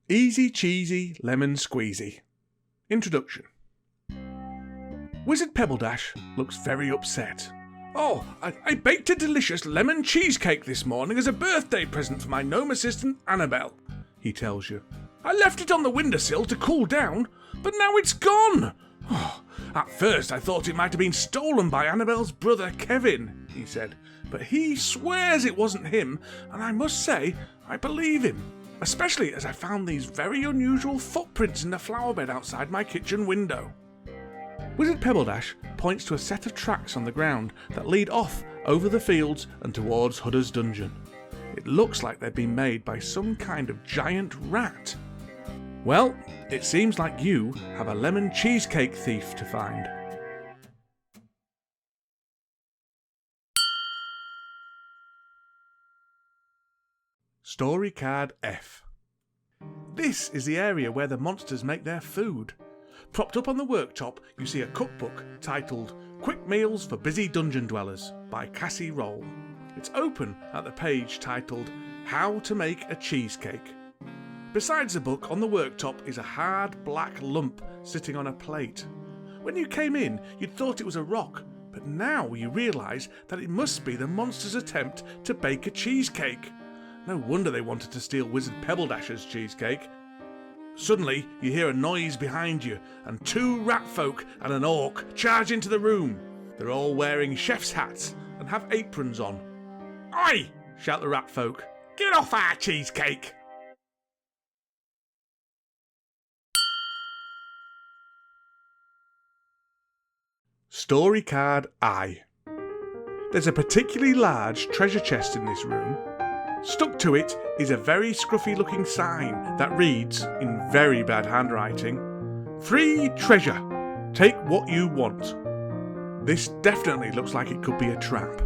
Easy Cheesy Lemon Squeezy. Introduction. Wizard Pebbledash looks very upset. Oh, I baked a delicious lemon cheesecake this morning as a birthday present for my gnome assistant Annabelle, he tells you. I left it on the windowsill to cool down, but now it's gone. Oh, at first I thought it might have been stolen by Annabelle's brother Kevin, he said, but he swears it wasn't him, and I must say I believe him, especially as I found these very unusual footprints in the flower bed outside my kitchen window. Wizard Pebbledash points to a set of tracks on the ground that lead off over the fields and towards Hudder's dungeon. It looks like they've been made by some kind of giant rat. Well, it seems like you have a lemon cheesecake thief to find. Story Card F. This is the area where the monsters make their food. Propped up on the worktop, you see a cookbook titled Quick Meals for Busy Dungeon Dwellers by Cassie Roll. It's open at the page titled How to Make a Cheesecake. Besides the book, on the worktop is a hard black lump sitting on a plate. When you came in, you'd thought it was a rock, but now you realise that it must be the monster's attempt to bake a cheesecake. No wonder they wanted to steal Wizard Pebbledash's cheesecake. Suddenly, you hear a noise behind you, and two rat folk and an orc charge into the room. They're all wearing chef's hats and have aprons on. "Oi!" shout the rat folk. "Get off our cheesecake!" Story Card I. There's a particularly large treasure chest in this room. Stuck to it is a very scruffy looking sign that reads, in very bad handwriting, "Free treasure. Take what you want." This definitely looks like it could be a trap.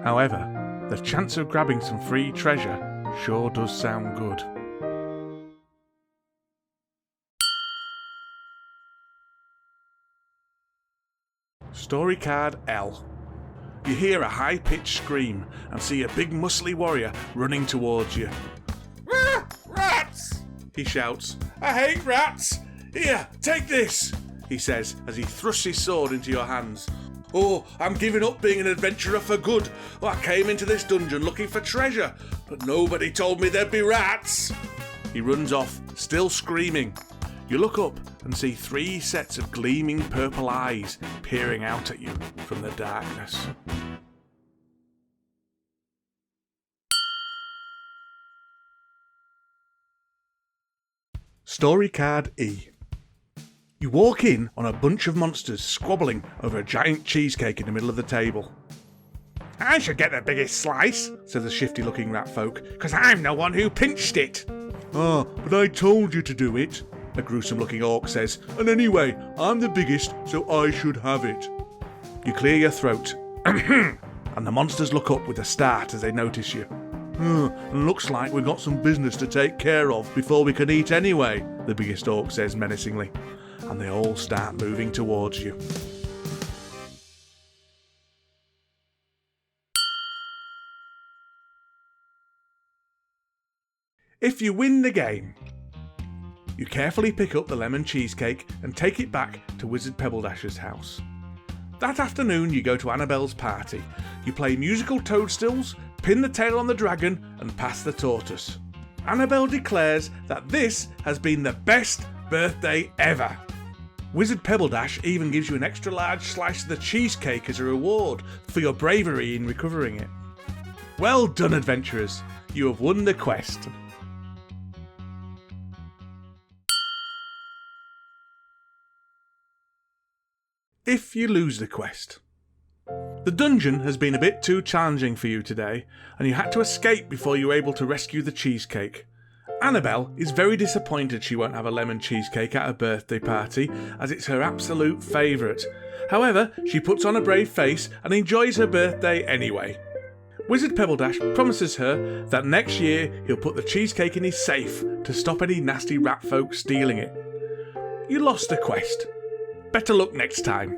However, the chance of grabbing some free treasure sure does sound good. Story Card L. You hear a high-pitched scream and see a big muscly warrior running towards you. "Ah, rats!" he shouts. "I hate rats! Here, take this!" he says as he thrusts his sword into your hands. "Oh, I'm giving up being an adventurer for good. Oh, I came into this dungeon looking for treasure, but nobody told me there'd be rats." He runs off, still screaming. You look up and see three sets of gleaming purple eyes peering out at you from the darkness. Story Card E. You walk in on a bunch of monsters squabbling over a giant cheesecake in the middle of the table. "I should get the biggest slice," says the shifty-looking rat folk, "because I'm the one who pinched it." "Ah, but I told you to do it," a gruesome-looking orc says, "and anyway, I'm the biggest, so I should have it." You clear your throat, and the monsters look up with a start as they notice you. "Looks like we've got some business to take care of before we can eat anyway," the biggest orc says menacingly, and they all start moving towards you. If you win the game, you carefully pick up the lemon cheesecake and take it back to Wizard Pebbledash's house. That afternoon you go to Annabelle's party. You play musical toadstools, pin the tail on the dragon and pass the tortoise. Annabelle declares that this has been the best birthday ever. Wizard Pebbledash even gives you an extra large slice of the cheesecake as a reward for your bravery in recovering it. Well done, adventurers. You have won the quest. If you lose the quest. The dungeon has been a bit too challenging for you today, and you had to escape before you were able to rescue the cheesecake. Annabelle is very disappointed she won't have a lemon cheesecake at her birthday party, as it's her absolute favourite. However, she puts on a brave face and enjoys her birthday anyway. Wizard Pebbledash promises her that next year he'll put the cheesecake in his safe to stop any nasty rat folk stealing it. You lost the quest. Better luck next time.